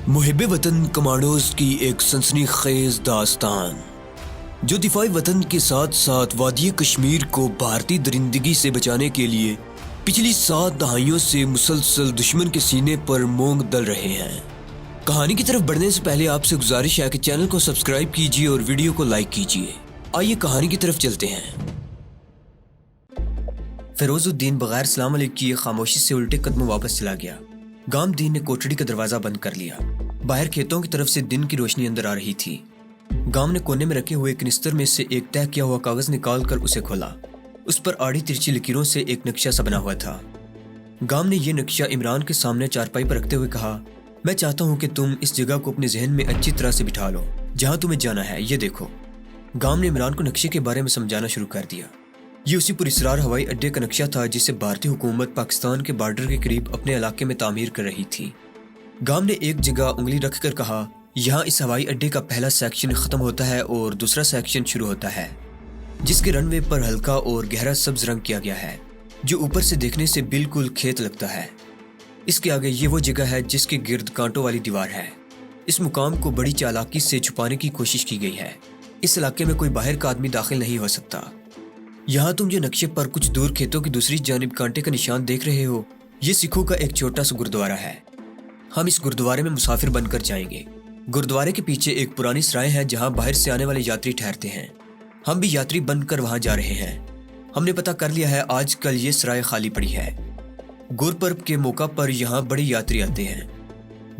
محب وطن کمانڈوز کی ایک سنسنی خیز داستان جو دفاعی وطن کے ساتھ ساتھ وادی کشمیر کو بھارتی درندگی سے بچانے کے لیے پچھلی 7 دہائیوں سے مسلسل دشمن کے سینے پر مونگ دل رہے ہیں۔ کہانی کی طرف بڑھنے سے پہلے آپ سے گزارش ہے کہ چینل کو سبسکرائب کیجیے اور ویڈیو کو لائک کیجیے۔ آئیے کہانی کی طرف چلتے ہیں۔ فیروز الدین بغیر سلام علیکم کیے خاموشی سے الٹے قدموں واپس چلا گیا۔ گام دین نے کوٹڑی کا دروازہ بند کر لیا۔ باہر کھیتوں کی طرف سے دن کی روشنی اندر آ رہی تھی۔ گام نے کونے میں رکھے ہوئے کنستر میں سے ایک طے کیا ہوا کاغذ نکال کر اسے کھولا۔ اس پر آڑی ترچی لکیروں سے ایک نقشہ سا بنا ہوا تھا۔ گام نے یہ نقشہ عمران کے سامنے چارپائی پر رکھتے ہوئے کہا، میں چاہتا ہوں کہ تم اس جگہ کو اپنے ذہن میں اچھی طرح سے بٹھا لو جہاں تمہیں جانا ہے، یہ دیکھو۔ گام نے عمران کو نقشے کے بارے میں سمجھانا شروع کر دیا۔ یہ اسی پراسرار ہوائی اڈے کا نقشہ تھا جسے بھارتی حکومت پاکستان کے بارڈر کے قریب اپنے علاقے میں تعمیر کر رہی تھی۔ گام نے ایک جگہ انگلی رکھ کر کہا، یہاں اس ہوائی اڈے کا پہلا سیکشن ختم ہوتا ہے اور دوسرا سیکشن شروع ہوتا ہے، جس کے رن وے پر ہلکا اور گہرا سبز رنگ کیا گیا ہے جو اوپر سے دیکھنے سے بالکل کھیت لگتا ہے۔ اس کے آگے یہ وہ جگہ ہے جس کے گرد کانٹوں والی دیوار ہے۔ اس مقام کو بڑی چالاکی سے چھپانے کی کوشش کی گئی ہے۔ اس علاقے میں کوئی باہر کا آدمی داخل نہیں ہو سکتا۔ یہاں تم جو نقشے پر کچھ دور کھیتوں کی دوسری جانب کانٹے کا نشان دیکھ رہے ہو، یہ سکھوں کا ایک چھوٹا سا گردوارہ ہے۔ ہم اس گردوارے میں مسافر بن کر جائیں گے۔ گردوارے کے پیچھے ایک پرانی سرائے ہے جہاں باہر سے آنے والے یاتری ٹھہرتے ہیں۔ ہم بھی یاتری بن کر وہاں جا رہے ہیں۔ ہم نے پتہ کر لیا ہے آج کل یہ سرائے خالی پڑی ہے۔ گورپرب کے موقع پر یہاں بڑے یاتری آتے ہیں۔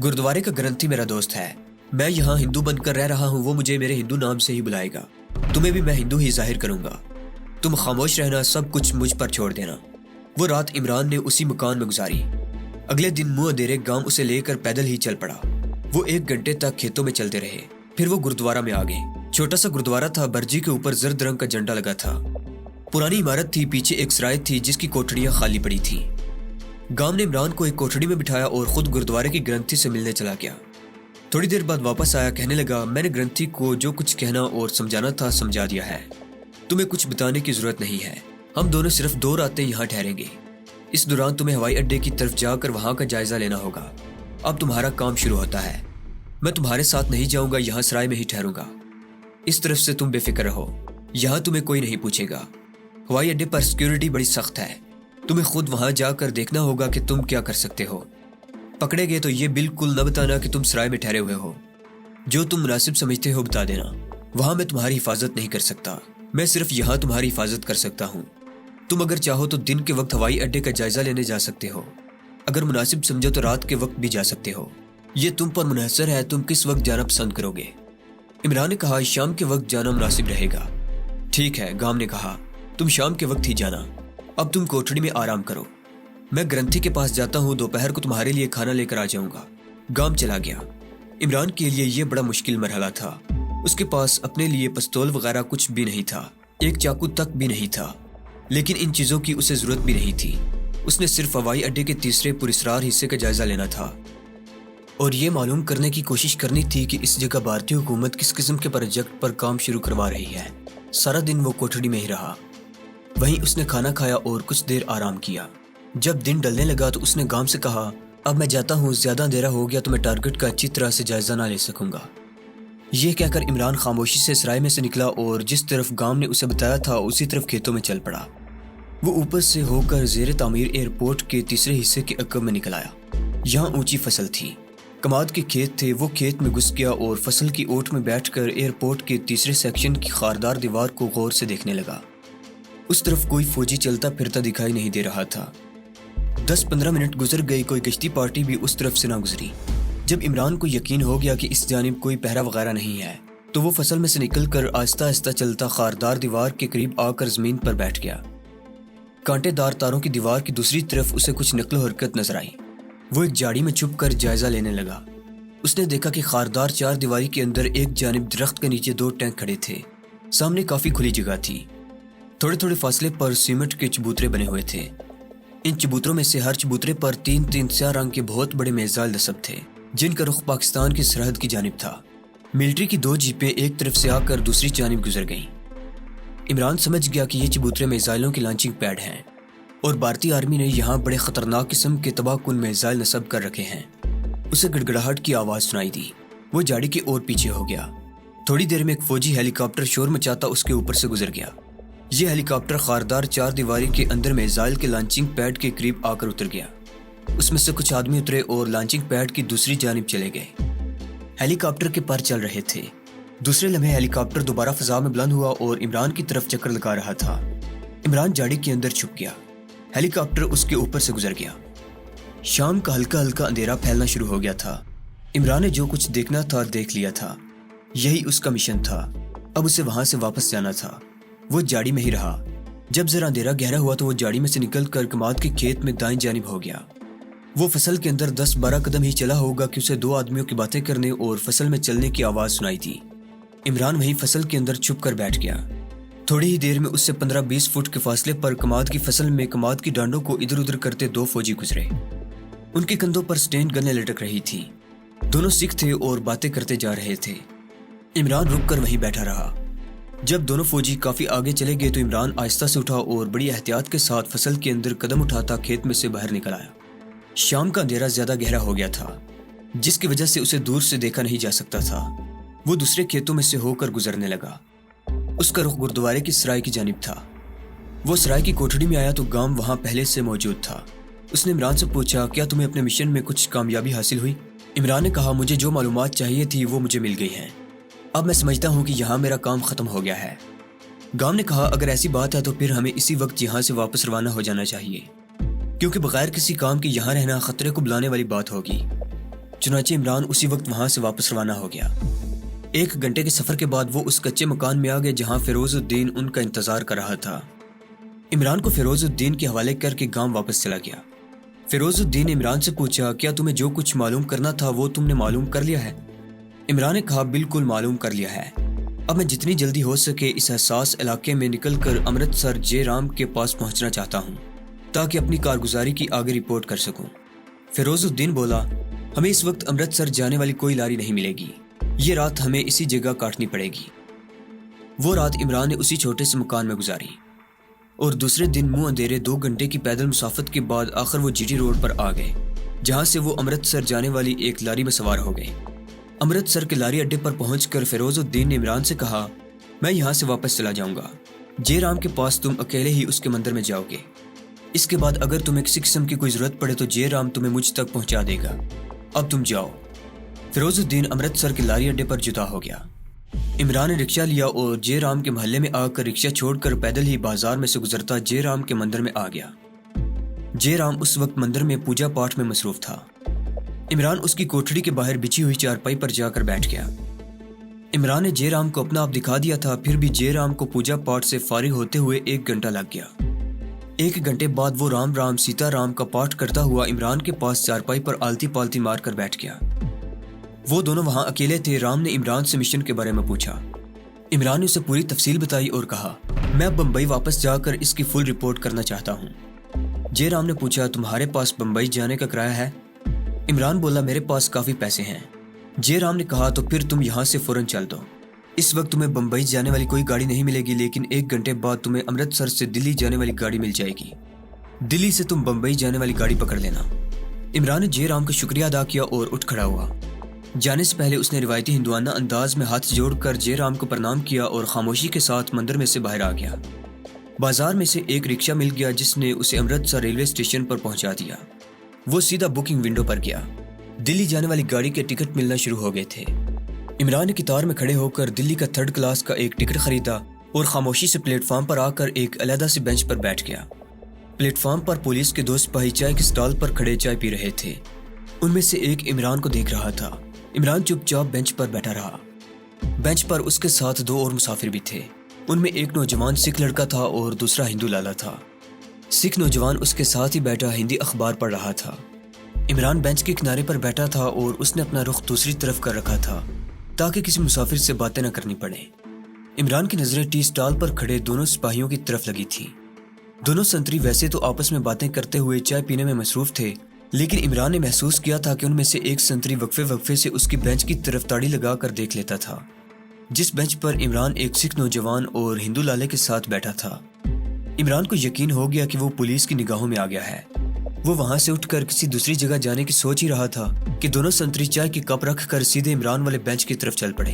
گردوارے کا گرنتھی میرا دوست ہے۔ میں یہاں ہندو بن کر رہ رہا ہوں، وہ مجھے میرے ہندو نام سے ہی بلائے گا۔ تمہیں بھی میں ہندو ہی ظاہر کروں گا۔ تم خاموش رہنا، سب کچھ مجھ پر چھوڑ دینا۔ وہ رات عمران نے اسی مکان میں گزاری۔ اگلے دن منہ اندھیرے گام اسے لے کر پیدل ہی چل پڑا۔ وہ 1 گھنٹے تک کھیتوں میں چلتے رہے، پھر وہ گردوارہ میں آ گئے۔ چھوٹا سا گردوارہ تھا، برجی کے اوپر زرد رنگ کا جھنڈا لگا تھا۔ پرانی عمارت تھی، پیچھے ایک سرائے تھی جس کی کوٹڑیاں خالی پڑی تھیں۔ گام نے عمران کو ایک کوٹڑی میں بٹھایا اور خود گردوارے کی گرنتھی سے ملنے چلا گیا۔ تھوڑی دیر بعد واپس آیا، کہنے لگا، میں نے گرنتھی کو جو کچھ کہنا اور سمجھانا تھا سمجھا دیا ہے۔ تمہیں کچھ بتانے کی ضرورت نہیں ہے۔ ہم دونوں صرف 2 راتیں یہاں ٹھہریں گے۔ اس دوران تمہیں ہوائی اڈے کی طرف جا کر وہاں کا جائزہ لینا ہوگا۔ اب تمہارا کام شروع ہوتا ہے۔ میں تمہارے ساتھ نہیں جاؤں گا، یہاں سرائے میں ہی ٹھہروں گا۔ اس طرف سے تم بے فکر رہو، یہاں تمہیں کوئی نہیں پوچھے گا۔ ہوائی اڈے پر سیکیورٹی بڑی سخت ہے، تمہیں خود وہاں جا کر دیکھنا ہوگا کہ تم کیا کر سکتے ہو۔ پکڑے گئے تو یہ بالکل نہ بتانا کہ تم سرائے میں ٹھہرے ہوئے ہو۔ جو تم مناسب سمجھتے ہو بتا دینا۔ وہاں میں تمہاری حفاظت نہیں کر سکتا، میں صرف یہاں تمہاری حفاظت کر سکتا ہوں۔ تم اگر چاہو تو دن کے وقت ہوائی اڈے کا جائزہ لینے جا سکتے ہو، اگر مناسب سمجھو تو رات کے وقت بھی جا سکتے ہو۔ یہ تم پر منحصر ہے، تم کس وقت جانا پسند کرو گے۔ عمران نے کہا، شام کے وقت جانا مناسب رہے گا۔ ٹھیک ہے، گام نے کہا، تم شام کے وقت ہی جانا۔ اب تم کوٹڑی میں آرام کرو، میں گرنتھی کے پاس جاتا ہوں، دوپہر کو تمہارے لیے کھانا لے کر آ جاؤں گا۔ گام چلا گیا۔ عمران کے لیے یہ بڑا مشکل مرحلہ تھا۔ اس کے پاس اپنے لیے پستول وغیرہ کچھ بھی نہیں تھا، ایک چاقو تک بھی نہیں تھا، لیکن ان چیزوں کی اسے ضرورت بھی نہیں تھی۔ اس نے صرف ہوائی اڈے کے تیسرے پراسرار حصے کا جائزہ لینا تھا اور یہ معلوم کرنے کی کوشش کرنی تھی کہ اس جگہ بھارتی حکومت کس قسم کے پروجیکٹ پر کام شروع کروا رہی ہے۔ سارا دن وہ کوٹڑی میں ہی رہا۔ وہیں اس نے کھانا کھایا اور کچھ دیر آرام کیا۔ جب دن ڈلنے لگا تو اس نے گام سے کہا، اب میں جاتا ہوں، زیادہ اندھیرا ہو گیا تو میں ٹارگٹ کا اچھی طرح سے جائزہ نہ لے سکوں گا۔ یہ کہہ کر عمران خاموشی سے سرائے میں سے نکلا اور جس طرف گام نے اسے بتایا تھا اسی طرف کھیتوں میں چل پڑا۔ وہ اوپر سے ہو کر زیر تعمیر ایئرپورٹ کے تیسرے حصے کے عقب میں نکل آیا۔ یہاں اونچی فصل تھی، کماد کے کھیت تھے۔ وہ کھیت میں گھس گیا اور فصل کی اوٹ میں بیٹھ کر ایئرپورٹ کے تیسرے سیکشن کی خاردار دیوار کو غور سے دیکھنے لگا۔ اس طرف کوئی فوجی چلتا پھرتا دکھائی نہیں دے رہا تھا۔ 10-15 منٹ گزر گئی، کوئی گشتی پارٹی بھی اس طرف سے نہ گزری۔ جب عمران کو یقین ہو گیا کہ اس جانب کوئی پہرا وغیرہ نہیں ہے تو وہ فصل میں سے نکل کر آہستہ آہستہ چلتا خاردار دیوار کے قریب آ کر زمین پر بیٹھ گیا۔ کانٹے دار تاروں کی دیوار کی دوسری طرف اسے کچھ نقل و حرکت نظر آئی۔ وہ ایک جھاڑی میں چھپ کر جائزہ لینے لگا۔ اس نے دیکھا کہ خاردار 4 دیواری کے اندر ایک جانب درخت کے نیچے 2 ٹینک کھڑے تھے۔ سامنے کافی کھلی جگہ تھی، تھوڑے تھوڑے فاصلے پر سیمنٹ کے چبوترے بنے ہوئے تھے۔ ان چبوتروں میں سے ہر چبوترے پر 3 سیاہ رنگ کے بہت بڑے میزائل نصب تھے جن کا رخ پاکستان کی سرحد کی جانب تھا۔ ملٹری کی 2 جیپیں ایک طرف سے آ کر دوسری جانب گزر گئیں۔ عمران سمجھ گیا کہ یہ چبوترے میزائلوں کی لانچنگ پیڈ ہیں اور بھارتی آرمی نے یہاں بڑے خطرناک قسم کے تباہ کن میزائل نصب کر رکھے ہیں۔ اسے گڑگڑاہٹ کی آواز سنائی دی۔ وہ جاڑی کی اور پیچھے ہو گیا۔ تھوڑی دیر میں ایک فوجی ہیلی کاپٹر شور مچاتا اس کے اوپر سے گزر گیا۔ یہ ہیلی کاپٹر خاردار چار دیواری کے اندر میزائل کے لانچنگ پیڈ کے قریب آ کر اتر گیا۔ اس میں سے کچھ آدمی اترے اور لانچنگ پیڈ کی دوسری جانب چلے گئے۔ ہیلی کاپٹر کے پر چل رہے تھے۔ دوسرے لمحے ہیلی کاپٹر دوبارہ فضا میں بلند ہوا اور عمران کی طرف چکر لگا رہا تھا۔ عمران جاڑی کے اندر چھپ گیا۔ ہیلی کاپٹر اس کے اوپر سے گزر گیا۔ شام کا ہلکا ہلکا اندھیرا پھیلنا شروع ہو گیا تھا۔ عمران نے جو کچھ دیکھنا تھا دیکھ لیا تھا۔ یہی اس کا مشن تھا۔ اب اسے وہاں سے واپس جانا تھا۔ وہ جاڑی میں ہی رہا۔ جب ذرا اندھیرا گہرا ہوا تو وہ جاڑی میں سے نکل کر کماد کے کھیت میں دائیں جانب ہو گیا۔ وہ فصل کے اندر 10-12 قدم ہی چلا ہوگا کہ اسے دو آدمیوں کی باتیں کرنے اور فصل میں چلنے کی آواز سنائی دی۔ عمران وہیں فصل کے اندر چھپ کر بیٹھ گیا۔ تھوڑی ہی دیر میں اس سے 15-20 فٹ کے فاصلے پر کماد کی فصل میں کماد کی ڈانڈوں کو ادھر ادھر کرتے دو فوجی گزرے۔ ان کے کندھوں پر سٹین گنیں لٹک رہی تھی۔ دونوں سکھ تھے اور باتیں کرتے جا رہے تھے۔ عمران رک کر وہیں بیٹھا رہا۔ جب دونوں فوجی کافی آگے چلے گئے تو عمران آہستہ سے اٹھا اور بڑی احتیاط کے ساتھ فصل کے اندر قدم اٹھاتا کھیت میں سے باہر نکل آیا۔ شام کا اندھیرا زیادہ گہرا ہو گیا تھا، جس کی وجہ سے اسے دور سے دیکھا نہیں جا سکتا تھا۔ وہ دوسرے کھیتوں میں سے ہو کر گزرنے لگا۔ اس کا رخ گردوارے کی سرائے کی جانب تھا۔ وہ سرائے کی کوٹھڑی میں آیا تو گام وہاں پہلے سے موجود تھا۔ اس نے عمران سے پوچھا، کیا تمہیں اپنے مشن میں کچھ کامیابی حاصل ہوئی؟ عمران نے کہا، مجھے جو معلومات چاہیے تھی وہ مجھے مل گئی ہیں۔ اب میں سمجھتا ہوں کہ یہاں میرا کام ختم ہو گیا ہے۔ گام نے کہا، اگر ایسی بات ہے تو پھر ہمیں اسی وقت یہاں سے واپس روانہ ہو جانا چاہیے، کیونکہ بغیر کسی کام کے یہاں رہنا خطرے کو بلانے والی بات ہوگی۔ چنانچہ عمران اسی وقت وہاں سے واپس روانہ ہو گیا۔ 1 گھنٹے کے سفر کے بعد وہ اس کچے مکان میں آ گئے جہاں فیروز الدین ان کا انتظار کر رہا تھا۔ عمران کو فیروز الدین کے حوالے کر کے گام واپس چلا گیا۔ فیروز الدین نے عمران سے پوچھا، کیا تمہیں جو کچھ معلوم کرنا تھا وہ تم نے معلوم کر لیا ہے؟ عمران نے کہا، بالکل معلوم کر لیا ہے۔ اب میں جتنی جلدی ہو سکے اس حساس علاقے میں نکل کر امرتسر جے رام کے پاس پہنچنا چاہتا ہوں تاکہ اپنی کارگزاری کی آگے رپورٹ کر سکوں۔ فیروز الدین بولا، ہمیں اس وقت امرتسر جانے والی کوئی لاری نہیں ملے گی۔ یہ رات ہمیں اسی جگہ کاٹنی پڑے گی۔ وہ رات عمران نے اسی چھوٹے سے مکان میں گزاری اور دوسرے دن منہ اندھیرے 2 گھنٹے کی پیدل مسافت کے بعد آخر وہ جی ٹی روڈ پر آ گئے، جہاں سے وہ امرتسر جانے والی ایک لاری میں سوار ہو گئے۔ امرتسر کے لاری اڈے پر پہنچ کر فیروز الدین نے عمران سے کہا، میں یہاں سے واپس چلا جاؤں گا۔ جے رام کے پاس تم اکیلے ہی اس کے مندر میں جاؤ گے۔ اس کے بعد اگر تمہیں کسی قسم کی کوئی ضرورت پڑے تو جے رام تمہیں مجھ تک پہنچا دے گا۔ اب تم جاؤ۔ فیروز الدین امرتسر کے لاری اڈے پر جدا ہو گیا۔ عمران نے رکشہ لیا اور جے رام کے محلے میں آ کر رکشہ چھوڑ کر پیدل ہی بازار میں سے گزرتا جے رام کے مندر میں آ گیا۔ جے رام اس وقت مندر میں پوجا پاٹ میں مصروف تھا۔ عمران اس کی کوٹھڑی کے باہر بچھی ہوئی چارپائی پر جا کر بیٹھ گیا۔ عمران نے جے رام کو اپنا آپ دکھا دیا تھا، پھر بھی جے رام کو پوجا پاٹ سے فارغ ہوتے ہوئے 1 گھنٹہ لگ گیا۔ 1 گھنٹے بعد وہ رام رام سیتا رام کا پاٹ کرتا ہوا عمران کے پاس چارپائی پر آلتی پالتی مار کر بیٹھ گیا۔ وہ دونوں وہاں اکیلے تھے۔ رام نے عمران سے مشن کے بارے میں پوچھا۔ عمران نے اسے پوری تفصیل بتائی اور کہا، میں اب بمبئی واپس جا کر اس کی فل رپورٹ کرنا چاہتا ہوں۔ جے رام نے پوچھا، تمہارے پاس بمبئی جانے کا کرایہ ہے؟ عمران بولا، میرے پاس کافی پیسے ہیں۔ جے رام نے کہا، تو پھر تم یہاں سے فوراً چل دو۔ اس وقت تمہیں بمبئی جانے والی کوئی گاڑی نہیں ملے گی، لیکن 1 گھنٹے بعد تمہیں امرتسر سے دلی جانے والی گاڑی مل جائے گی۔ دلی سے تم بمبئی جانے والی گاڑی پکڑ لینا۔ عمران نے جے رام کا شکریہ ادا کیا اور اٹھ کھڑا ہوا۔ جانے سے پہلے اس نے روایتی ہندوانہ انداز میں ہاتھ جوڑ کر جے رام کو پرنام کیا اور خاموشی کے ساتھ مندر میں سے باہر آ گیا۔ بازار میں سے ایک رکشہ مل گیا جس نے اسے امرتسر ریلوے اسٹیشن پر پہنچا دیا۔ وہ سیدھا بکنگ ونڈو پر گیا۔ دلی جانے والی گاڑی کے ٹکٹ ملنا شروع ہو گئے تھے۔ عمران نے قطار میں کھڑے ہو کر دلی کا 3rd کلاس کا ایک ٹکٹ خریدا اور خاموشی سے پلیٹ فارم پر آ کر ایک علیحدہ سی بینچ پر بیٹھ گیا۔ پلیٹ فارم پر پولیس کے 2 سپاہی چائے کے سٹال پر کھڑے چائے پی رہے تھے۔ ان میں سے ایک عمران کو دیکھ رہا تھا۔ عمران چپ چاپ بینچ پر بیٹھا رہا۔ بینچ پر اس کے ساتھ 2 اور مسافر بھی تھے۔ ان میں ایک نوجوان سکھ لڑکا تھا اور دوسرا ہندو لالا تھا۔ سکھ نوجوان اس کے ساتھ ہی بیٹھا ہندی اخبار پڑھ رہا تھا۔ عمران بینچ کے کنارے پر بیٹھا تھا اور اس نے اپنا رخ دوسری طرف کر رکھا تھا تاکہ کسی مسافر سے باتیں نہ کرنی پڑیں۔ عمران کی نظریں ٹی سٹال پر کھڑے دونوں سپاہیوں کی طرف لگی تھی۔ دونوں سنتری ویسے تو آپس میں باتیں کرتے ہوئے چائے پینے میں مصروف تھے، لیکن عمران نے محسوس کیا تھا کہ ان میں سے ایک سنتری وقفے سے اس کی بینچ کی طرف تاڑی لگا کر دیکھ لیتا تھا۔ جس بینچ پر عمران ایک سکھ نوجوان اور ہندو لالے کے ساتھ بیٹھا تھا، عمران کو یقین ہو گیا کہ وہ پولیس کی نگاہوں میں آ گیا ہے۔ وہ وہاں سے اٹھ کر کسی دوسری جگہ جانے کی سوچ ہی رہا تھا کہ دونوں سنتری چائے کی کپ رکھ کر سیدھے عمران والے بینچ کی طرف چل پڑے۔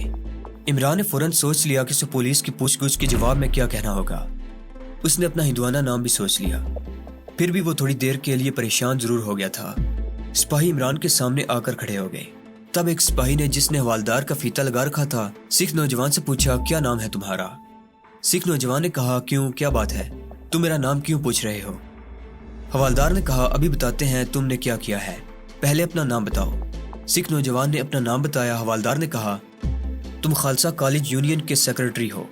عمران نے فوراً سوچ لیا کہ اسے پولیس کی پوچھ گچھ کے جواب میں کیا کہنا ہوگا۔ اس نے اپنا ہندوانہ نام بھی سوچ لیا۔ پھر بھی وہ تھوڑی دیر کے لیے پریشان ضرور ہو گیا تھا۔ سپاہی عمران کے سامنے آ کر کھڑے ہو گئے۔ تب ایک سپاہی نے، جس نے حوالدار کا فیتہ لگا رکھا تھا، سکھ نوجوان سے پوچھا، کیا نام ہے تمہارا؟ سکھ نوجوان نے کہا، کیوں، کیا بات ہے؟ تم میرا نام کیوں پوچھ رہے ہو؟ حوالدار نے کہا، ابھی بتاتے ہیں تم نے کیا کیا ہے، پہلے اپنا نام بتاؤ۔ سکھ نوجوان نے اپنا نام بتایا۔ حوالدار نے کہا، تم خالصہ کالج یونین کے سیکرٹری ہو؟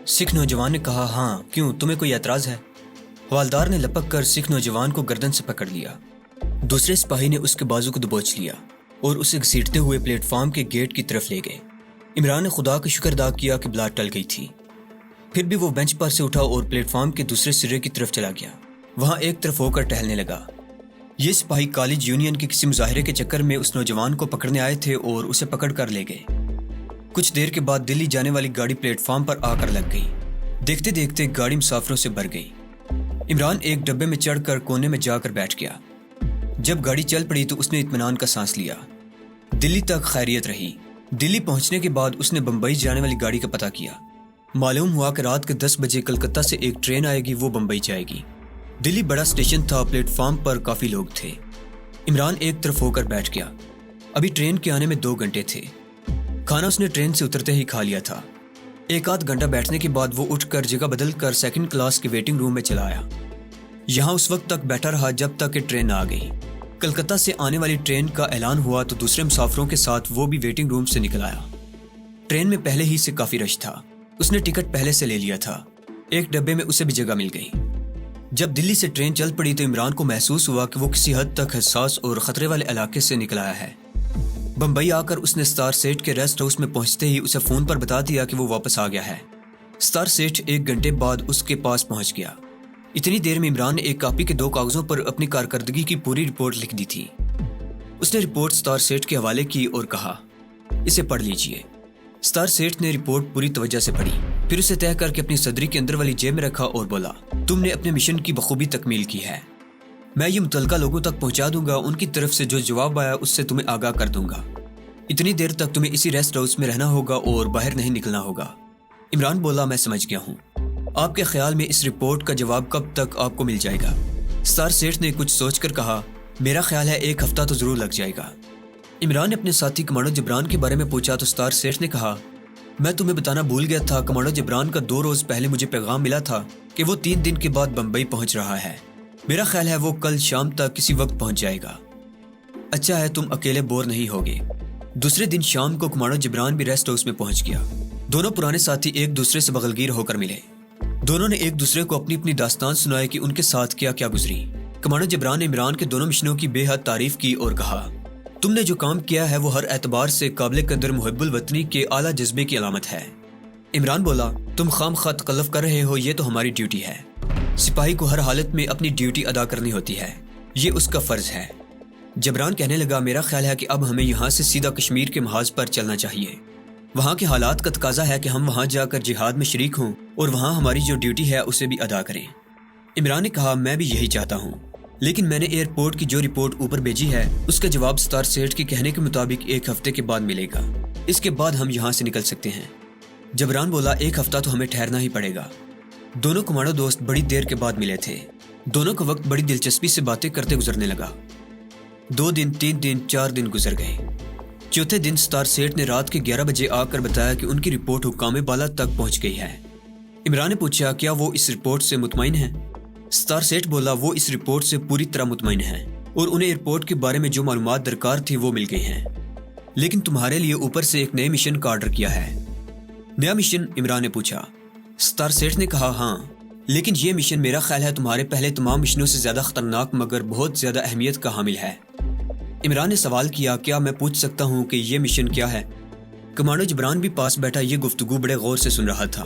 سکھ نوجوان نے کہا، ہاں، کیوں، تمہیں کوئی اعتراض ہے؟ حوالدار نے لپک کر سکھ نوجوان کو گردن سے پکڑ لیا۔ دوسرے سپاہی نے اس کے بازو کو دبوچ لیا اور اسے گھسیٹتے ہوئے پلیٹ فارم کے گیٹ کی طرف لے گئے۔ عمران نے خدا کا شکر ادا کیا کہ بلا ٹل گئی تھی۔ پھر بھی وہ بینچ پر سے اٹھا اور پلیٹ فارم کے دوسرے سرے کی طرف چلا گیا۔ وہاں ایک طرف ہو کر ٹہلنے لگا۔ یہ سپاہی کالج یونین کے کسی مظاہرے کے چکر میں اس نوجوان کو پکڑنے آئے تھے اور اسے پکڑ کر لے گئے۔ کچھ دیر کے بعد دلی جانے والی گاڑی پلیٹ فارم پر آ کر لگ گئی۔ دیکھتے دیکھتے گاڑی مسافروں سے بھر گئی۔ عمران ایک ڈبے میں چڑھ کر کونے میں جا کر بیٹھ گیا۔ جب گاڑی چل پڑی تو اس نے اطمینان کا سانس لیا۔ دلی تک خیریت رہی۔ دلی پہنچنے کے بعد اس نے بمبئی جانے والی گاڑی کا پتہ کیا۔ معلوم ہوا کہ رات کے 10 بجے کلکتہ سے ایک ٹرین آئے گی، وہ بمبئی جائے گی۔ دلی بڑا اسٹیشن تھا، پلیٹ فارم پر کافی لوگ تھے۔ عمران ایک طرف ہو کر بیٹھ گیا۔ ابھی ٹرین کے آنے میں 2 گھنٹے تھے۔ کھانا اس نے ٹرین سے اترتے ہی کھا لیا تھا۔ ایک آدھ گھنٹہ بیٹھنے کے بعد وہ اٹھ کر جگہ بدل کر سیکنڈ کلاس کے ویٹنگ روم میں چلا آیا۔ یہاں اس وقت تک بیٹھا رہا جب تک کہ ٹرین آ گئی۔ کلکتہ سے آنے والی ٹرین کا اعلان ہوا تو دوسرے مسافروں کے ساتھ وہ بھی ویٹنگ روم سے نکل آیا۔ ٹرین میں پہلے ہی سے کافی رش تھا۔ اس نے ٹکٹ پہلے سے لے لیا تھا۔ ایک ڈبے میں اسے بھی جگہ مل گئی۔ جب دلی سے ٹرین چل پڑی تو عمران کو محسوس ہوا کہ وہ کسی حد تک حساس اور خطرے والے علاقے سے نکل آیا ہے۔ بمبئی آ کر اس نے ستار سیٹھ کے ریسٹ ہاؤس میں پہنچتے ہی اسے فون پر بتا دیا کہ وہ واپس آ گیا ہے۔ ستار سیٹھ 1 گھنٹے بعد اس کے پاس پہنچ گیا۔ اتنی دیر میں عمران نے ایک کاپی کے 2 کاغذوں پر اپنی کارکردگی کی پوری رپورٹ لکھ دی تھی۔ اس نے رپورٹ ستار سیٹھ کے حوالے کی اور کہا، اسے پڑھ لیجئے۔ ستار سیٹھ نے رپورٹ پوری توجہ سے پڑھی، پھر اسے طے کر کے اپنی صدری کے اندر والی جیب میں رکھا اور بولا، تم نے اپنے مشن کی بخوبی تکمیل کی ہے۔ میں یہ متعلقہ لوگوں تک پہنچا دوں گا، ان کی طرف سے جو جواب آیا اس سے تمہیں آگاہ کر دوں گا۔ اتنی دیر تک تمہیں اسی ریسٹ ہاؤس میں رہنا ہوگا اور باہر نہیں نکلنا ہوگا۔ عمران بولا، میں سمجھ گیا ہوں۔ آپ کے خیال میں اس رپورٹ کا جواب کب تک آپ کو مل جائے گا؟ ستار سیٹھ نے کچھ سوچ کر کہا، میرا خیال ہے 1 ہفتہ تو ضرور لگ جائے گا۔ عمران نے اپنے ساتھی کمانڈو جبران کے بارے میں پوچھا تو ستار سیٹھ نے کہا، میں تمہیں بتانا بھول گیا تھا، کمانڈو جبران کا 2 روز پہلے مجھے پیغام ملا تھا کہ وہ 3 دن کے بعد بمبئی پہنچ رہا ہے۔ میرا خیال ہے وہ کل شام تک کسی وقت پہنچ جائے گا۔ اچھا ہے، تم اکیلے بور نہیں ہوگے۔ دوسرے دن شام کو کمانڈو جبران بھی ریسٹ ہاؤس میں پہنچ گیا۔ دونوں پرانے ساتھی ایک دوسرے سے بغلگیر ہو کر ملے۔ دونوں نے ایک دوسرے کو اپنی اپنی داستان سنائی کہ ان کے ساتھ کیا کیا گزری۔ کمانڈو جبران نے عمران کے دونوں مشنوں کی بے حد تعریف کی اور کہا، تم نے جو کام کیا ہے وہ ہر اعتبار سے قابل قدر محب الوطنی کے اعلیٰ جذبے کی علامت ہے۔ عمران بولا، تم خام خواہ تکلف کر رہے ہو، یہ تو ہماری ڈیوٹی ہے۔ سپاہی کو ہر حالت میں اپنی ڈیوٹی ادا کرنی ہوتی ہے، یہ اس کا فرض ہے۔ جبران کہنے لگا، میرا خیال ہے کہ اب ہمیں یہاں سے سیدھا کشمیر کے محاذ پر چلنا چاہیے۔ وہاں کے حالات کا تقاضا ہے کہ ہم وہاں جا کر جہاد میں شریک ہوں اور وہاں ہماری جو ڈیوٹی ہے اسے بھی ادا کریں۔ عمران نے کہا، میں بھی یہی چاہتا ہوں، لیکن میں نے ایئرپورٹ کی جو رپورٹ اوپر بھیجی ہے اس کا جواب ستار سیٹھ کے کہنے کے مطابق 1 ہفتے کے بعد ملے گا۔ اس کے بعد ہم یہاں سے نکل سکتے ہیں۔ جبران بولا، 1 ہفتہ تو ہمیں ٹھہرنا ہی پڑے گا۔ دونوں کمانڈو دوست بڑی دیر کے بعد ملے تھے۔ دونوں کا وقت بڑی دلچسپی سے باتیں کرتے گزرنے لگا۔ 2 دن، 3 دن، 4 دن گزر گئے۔ چوتھے دن ستار سیٹھ نے رات کے 11 بجے آ کر بتایا کہ ان کی رپورٹ حکام بالا تک پہنچ گئی ہے۔ عمران نے پوچھا، کیا وہ اس رپورٹ سے مطمئن ہیں؟ ستار سیٹھ بولا، وہ اس رپورٹ سے پوری طرح مطمئن ہیں اور انہیں ایئرپورٹ کے بارے میں جو معلومات درکار تھی وہ مل گئی ہیں، لیکن تمہارے لیے اوپر سے ایک نئے مشن کا آرڈر کیا ہے۔ نیا مشن؟ عمران نے پوچھا۔ ستار سیٹھ نے کہا، ہاں، لیکن یہ مشن میرا خیال ہے تمہارے پہلے تمام مشنوں سے زیادہ خطرناک مگر بہت زیادہ اہمیت کا حامل ہے۔ عمران نے سوال کیا، کیا میں پوچھ سکتا ہوں کہ یہ مشن کیا ہے؟ کمانڈو جبران بھی پاس بیٹھا یہ گفتگو بڑے غور سے سن رہا تھا۔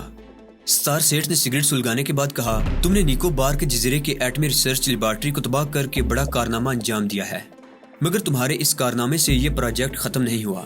ستار سیٹھ نے سگریٹ سلگانے کے بعد کہا، تم نے نیکوبار کے جزیرے کے ایٹمی ریسرچ لیبارٹری کو تباہ کر کے بڑا کارنامہ انجام دیا ہے، مگر تمہارے اس کارنامے سے یہ پروجیکٹ ختم نہیں ہوا۔